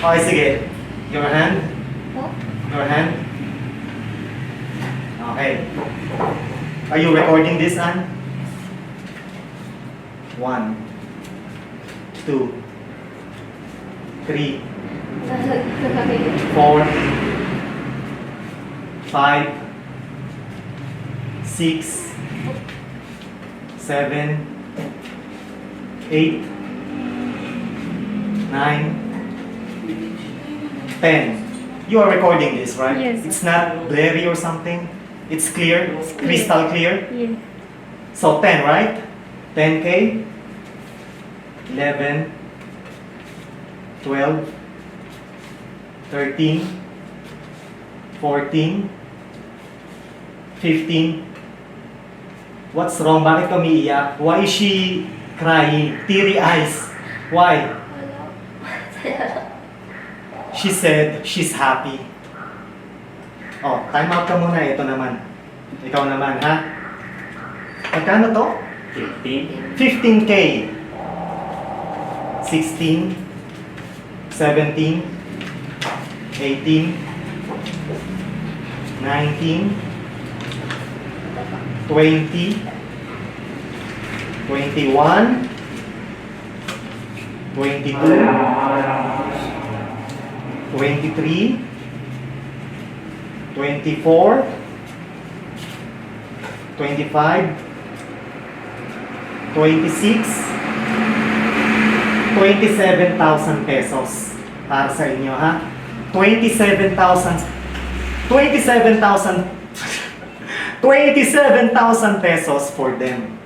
Okay, sige. Your hand. Po? Your hand. Okay. Are you recording this, Anne? 1, 2, 3, 4, 5, 6, 7, 8, 9, 10. You are recording this, right? Yes. It's not blurry or something? It's clear? It's clear. Crystal clear? Yeah. So 10, right? 10K, 11, 12, 13, 14, 15. What's wrong? Bakit ka umiiyak? Why is she crying? Teary eyes. Why? She said she's happy. Oh, time out ka muna. Ito naman. Ikaw naman, ha? Magkano to? 15. 15K. 16, 17, 18, 19, 20, 21, 22, 23, 24, 25, 26, 27,000 pesos para sa inyo, ha? 27,000 pesos for them.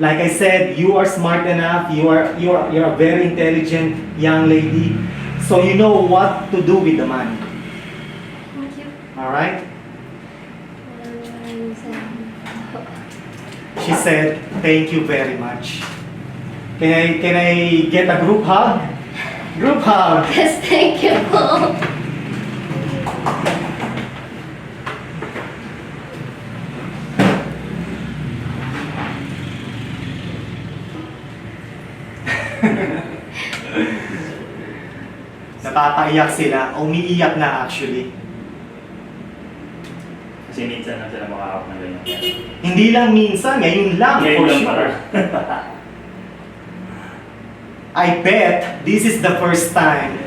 Like I said, you are smart enough, you're a very intelligent young lady, so you know what to do with the money. Thank you. All right? She said, "Thank you very much." Can I get a group hug? Group hug. Yes, thank you po. Napapaiyak sila. Umiiyak na actually. Kasi minsan lang sila makakap ng ganyan. Hindi lang minsan, ngayon lang Ngayon for lang sure. pala. I bet this is the first time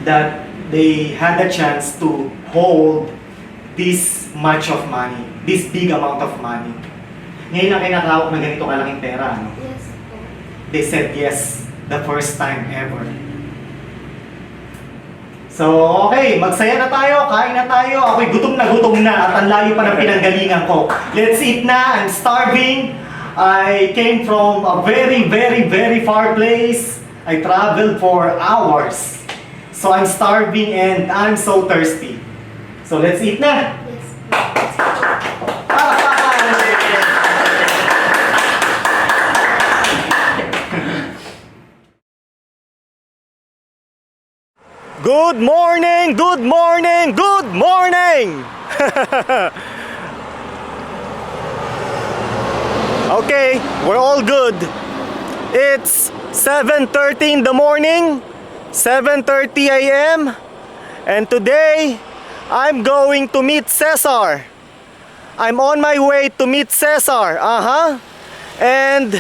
that they had a chance to hold this much of money, this big amount of money. Ngayon lang kayo nakahawak na ganito kalaking pera, no? Yes po. They said yes, the first time ever. So, okay, magsaya na tayo, kain na tayo. Ako'y gutom na at ang layo pa ng pinanggalingan ko. Let's eat na, I'm starving. I came from a very, very, very far place. I traveled for hours. So I'm starving and I'm so thirsty. So let's eat na. Yes po. Good morning, good morning, good morning! Okay, we're all good. It's 7:30 in the morning, 7:30 a.m. And today, I'm going to meet Cesar. I'm on my way to meet Cesar, And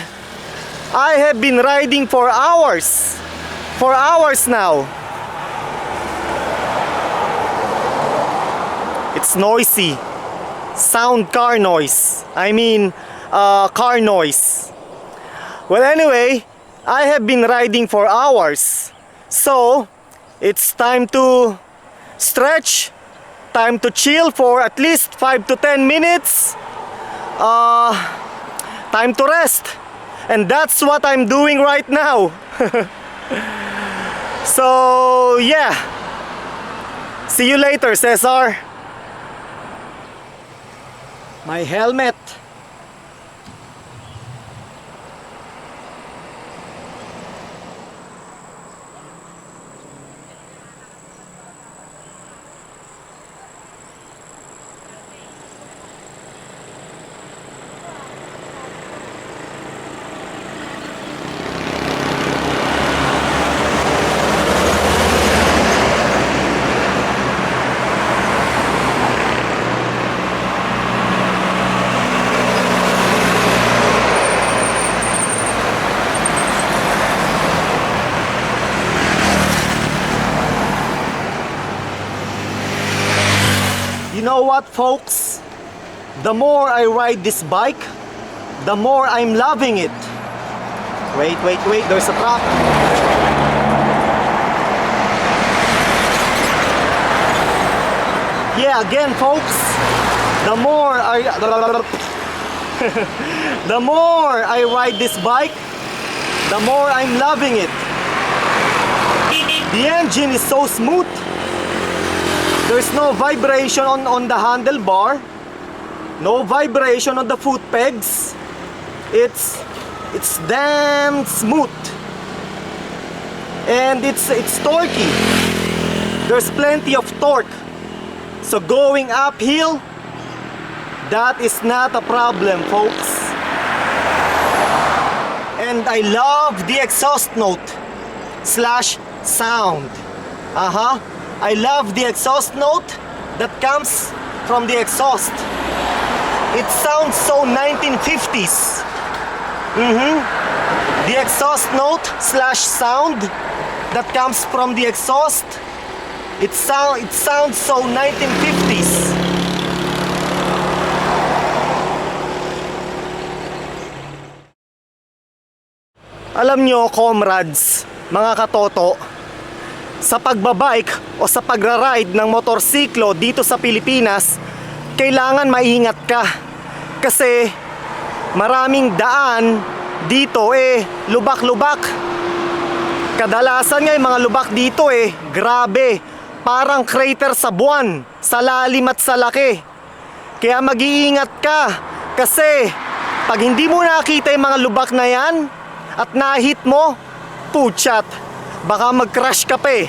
I have been riding for hours now. It's noisy. Sound car noise. Car noise. Well, anyway, I have been riding for hours. So, it's time to stretch, time to chill for at least 5 to 10 minutes. Time to rest. And that's what I'm doing right now. So, yeah. See you later, Cesar. My helmet. know what, folks? The more I ride this bike, the more I'm loving it. Wait, there's a truck. Yeah, again, folks, the more I the more I ride this bike, the more I'm loving it. The engine is so smooth. There's no vibration on the handlebar, no vibration on the foot pegs. It's damn smooth, and it's torquey. There's plenty of torque. So going uphill, that is not a problem, folks. And I love the exhaust note slash sound. I love the exhaust note that comes from the exhaust. It sounds so 1950s. The exhaust note slash sound that comes from the exhaust, it sounds so 1950s. Alam nyo, comrades, mga katoto, sa pagbabike o sa pagra-ride ng motorsiklo dito sa Pilipinas, kailangan maingat ka. Kasi maraming daan dito lubak-lubak. Kadalasan nga yung mga lubak dito grabe, parang crater sa buwan, sa lalim at sa laki. Kaya mag-iingat ka, kasi pag hindi mo nakita yung mga lubak na yan at nahit mo, putsyat, baka mag-crash ka pa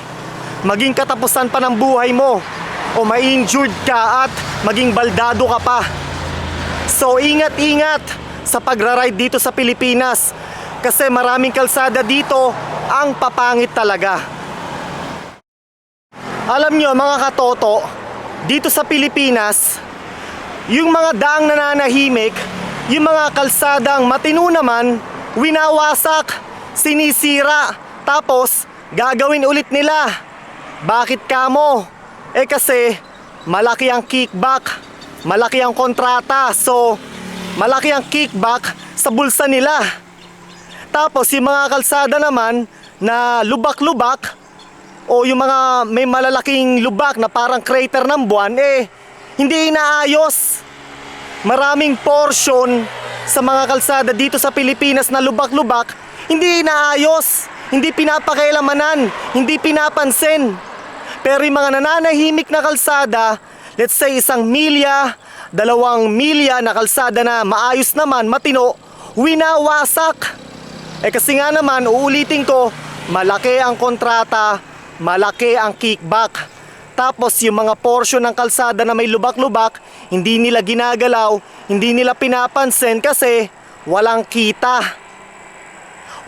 maging katapusan pa ng buhay mo, o ma-injured ka at maging baldado ka pa. So ingat-ingat sa pagra-ride dito sa Pilipinas, kasi maraming kalsada dito ang papangit talaga. Alam nyo, mga katoto, dito sa Pilipinas, yung mga daang nananahimik, yung mga kalsadang matino naman, winawasak, sinisira, tapos gagawin ulit nila. Bakit kamo? Kasi malaki ang kickback, malaki ang kontrata, so malaki ang kickback sa bulsa nila. Tapos yung mga kalsada naman na lubak-lubak, o yung mga may malalaking lubak na parang crater ng buwan, hindi inaayos. Maraming portion sa mga kalsada dito sa Pilipinas na lubak-lubak, hindi inaayos, hindi pinapakialamanan, hindi pinapansin. Pero yung mga nananahimik na kalsada, let's say 1 milya, 2 milya na kalsada na maayos naman, matino, winawasak. Kasi nga naman, uulitin ko, malaki ang kontrata, malaki ang kickback. Tapos yung mga portion ng kalsada na may lubak-lubak, hindi nila ginagalaw, hindi nila pinapansin kasi walang kita.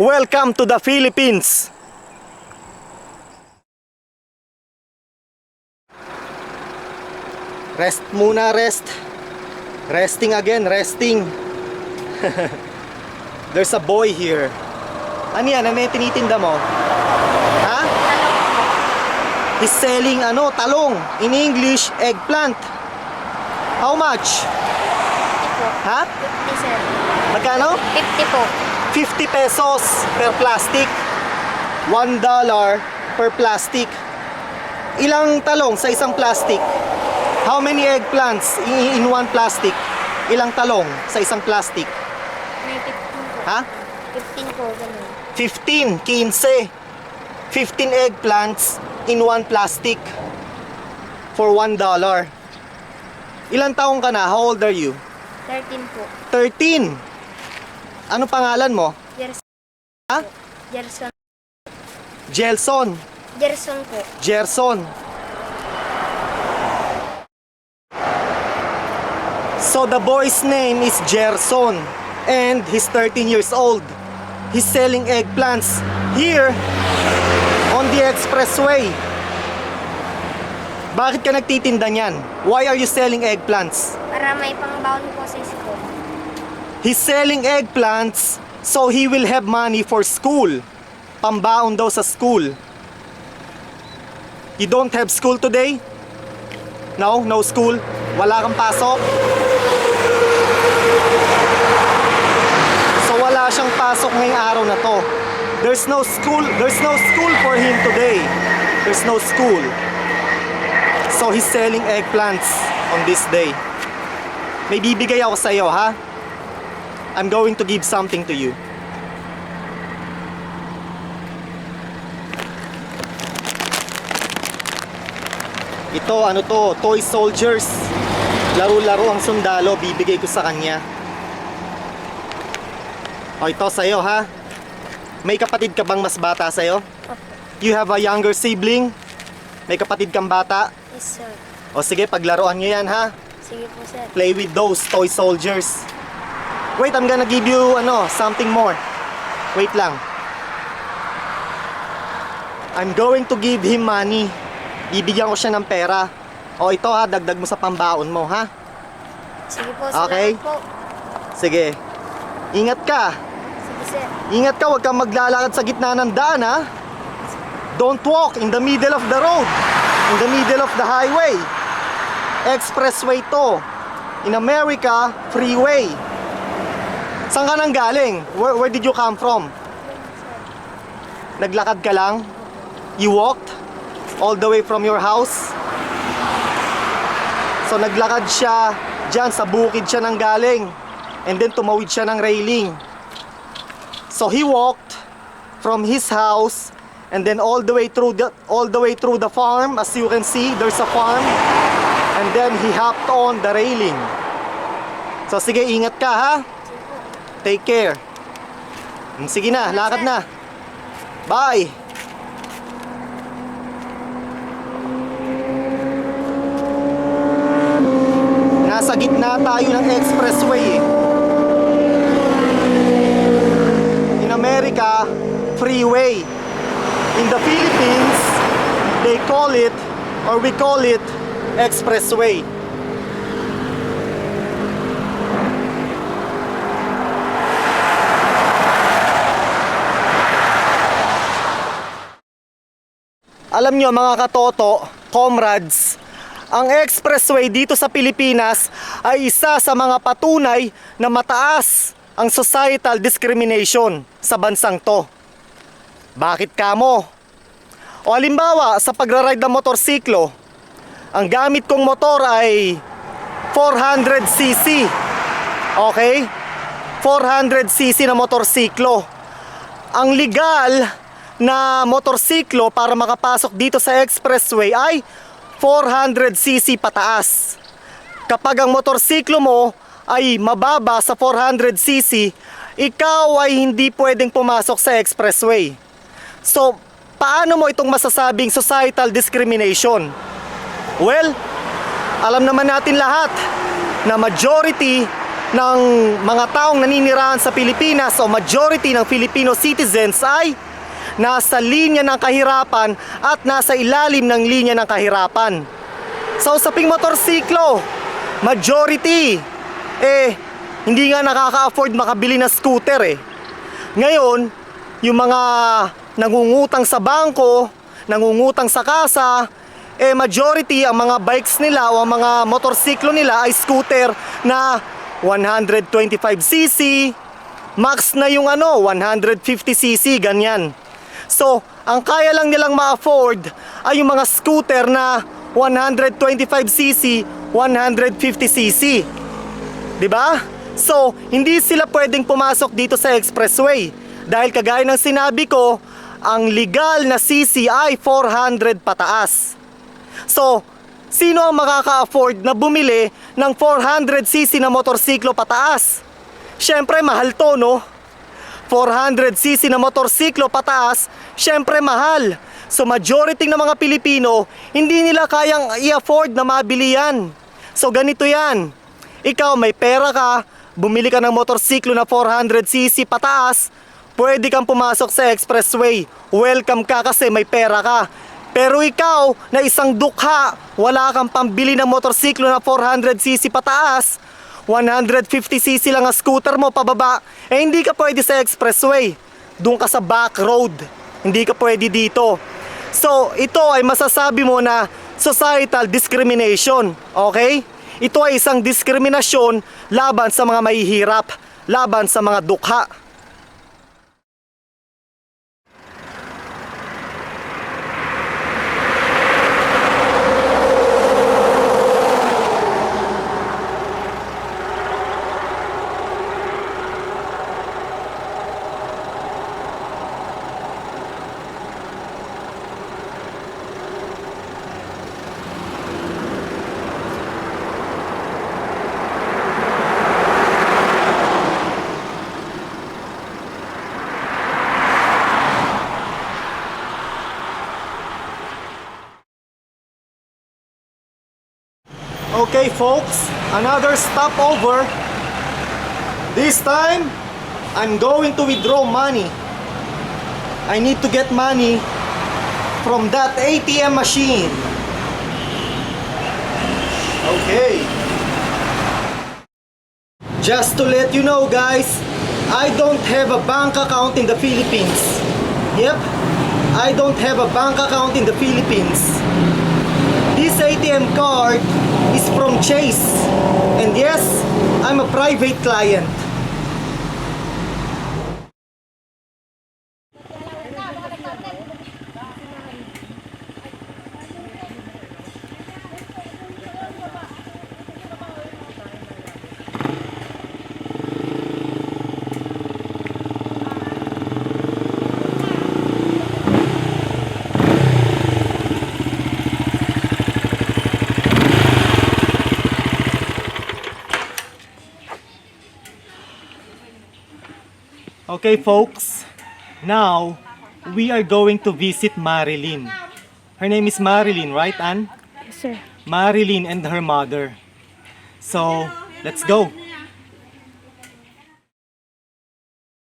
Welcome to the Philippines! Rest muna, rest. Resting again, resting. There's a boy here. Ano yan? Ano yung tinitinda mo? Ha? He's selling talong. In English, eggplant. How much? 50 po. Ha? 50, sir. Magkano? 50 po. 50 pesos per plastic. $1 per plastic. Ilang talong sa isang plastic? How many eggplants in one plastic? Ilang talong sa isang plastic? May 15 po. Ha? 15 po, ganun. 15, 15. 15 eggplants in one plastic for $1. Ilang taong ka na? How old are you? 13 po. 13. Ano pangalan mo? Gerson. Ha? Gerson. Gelson. Gerson po. Gerson. So the boy's name is Gerson and he's 13 years old. He's selling eggplants here on the expressway. Bakit ka nagtitinda niyan? Why are you selling eggplants? Para may pangbaon po sa school. He's selling eggplants so he will have money for school. Pambaon daw sa school. You don't have school today? No? No school? Wala kang pasok? So wala siyang pasok ngayong araw na to. There's no school for him today. There's no school. So he's selling eggplants on this day. May bibigay ako sa iyo, ha? I'm going to give something to you. Ito, ano to? Toy soldiers. Laro-laro ang sundalo. Bibigay ko sa kanya. O, ito sa'yo, ha? May kapatid ka bang mas bata sa'yo? You have a younger sibling? May kapatid kang bata? Yes, sir. O sige, paglaruan nyo yan, ha? Sige po, sir. Play with those toy soldiers. Wait, I'm gonna give you, something more. Wait lang. I'm going to give him money. Bibigyan ko siya ng pera. O ito ha, dagdag mo sa pambaon mo, ha? Sige po, Okay. salamat po. Sige. Ingat ka. Sige, sir. Ingat ka, huwag kang maglalakad sa gitna ng daan, ha? Don't walk in the middle of the road. In the middle of the highway. Expressway to. In America, freeway. Saan ka nang galing? Where did you come from? Naglakad ka lang? You walked? All the way from your house? So naglakad siya dyan, sa bukid siya nang galing. And then tumawid siya ng railing. So he walked from his house and then all the way through the farm. As you can see, there's a farm. And then he hopped on the railing. So sige, ingat ka, ha? Take care. Sige na, lakad na. Bye. Nasa gitna tayo ng expressway, eh. In America, freeway. In the Philippines, they call it, or we call it, expressway. Alam nyo mga katoto, comrades, ang expressway dito sa Pilipinas ay isa sa mga patunay na mataas ang societal discrimination sa bansang to. Bakit kamo? O halimbawa, sa pagraride ng motorsiklo, ang gamit kong motor ay 400cc. Okay? 400cc na motorsiklo. Ang legal na motorsiklo para makapasok dito sa expressway ay 400cc pataas. Kapag ang motorsiklo mo ay mababa sa 400cc, ikaw ay hindi pwedeng pumasok sa expressway. So, paano mo itong masasabing societal discrimination? Well, alam naman natin lahat na majority ng mga taong naninirahan sa Pilipinas o majority ng Filipino citizens ay nasa linya ng kahirapan at nasa ilalim ng linya ng kahirapan. Sa usaping motorsiklo, majority, hindi nga nakaka-afford makabili ng scooter eh. Ngayon, yung mga nangungutang sa bangko, nangungutang sa kasa, majority ang mga bikes nila o ang mga motorsiklo nila ay scooter na 125cc, max na yung 150cc, ganyan. So, ang kaya lang nilang ma-afford ay yung mga scooter na 125cc, 150cc. 'Di ba? So, hindi sila pwedeng pumasok dito sa expressway dahil kagaya ng sinabi ko, ang legal na CC ay 400 pataas. So, sino ang makaka-afford na bumili ng 400cc na motorsiklo pataas? Siyempre, mahal to, no? 400cc na motorsiklo pataas, syempre mahal. So majority ng mga Pilipino, hindi nila kayang i-afford na mabili yan. So ganito yan. Ikaw may pera ka, bumili ka ng motorsiklo na 400cc pataas, pwede kang pumasok sa expressway. Welcome ka kasi may pera ka. Pero ikaw na isang dukha, wala kang pambili ng motorsiklo na 400cc pataas, 150cc lang ang scooter mo pababa, hindi ka pwede sa expressway. Doon ka sa back road. Hindi ka pwede dito. So, ito ay masasabi mo na societal discrimination. Okay? ito ay isang diskriminasyon laban sa mga mahihirap, laban sa mga dukha. Okay folks, another stopover. This time, I'm going to withdraw money. I need to get money from that ATM machine. Okay. Just to let you know guys, I don't have a bank account in the Philippines. Yep, I don't have a bank account in the Philippines. This ATM card is from Chase. And yes, I'm a private client. Okay folks, now we are going to visit Marilyn. Her name is Marilyn, right Ann? Yes, sir. Marilyn and her mother. So, let's go.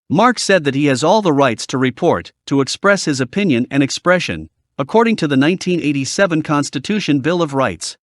Mark said that he has all the rights to report, to express his opinion and expression, according to the 1987 Constitution Bill of Rights.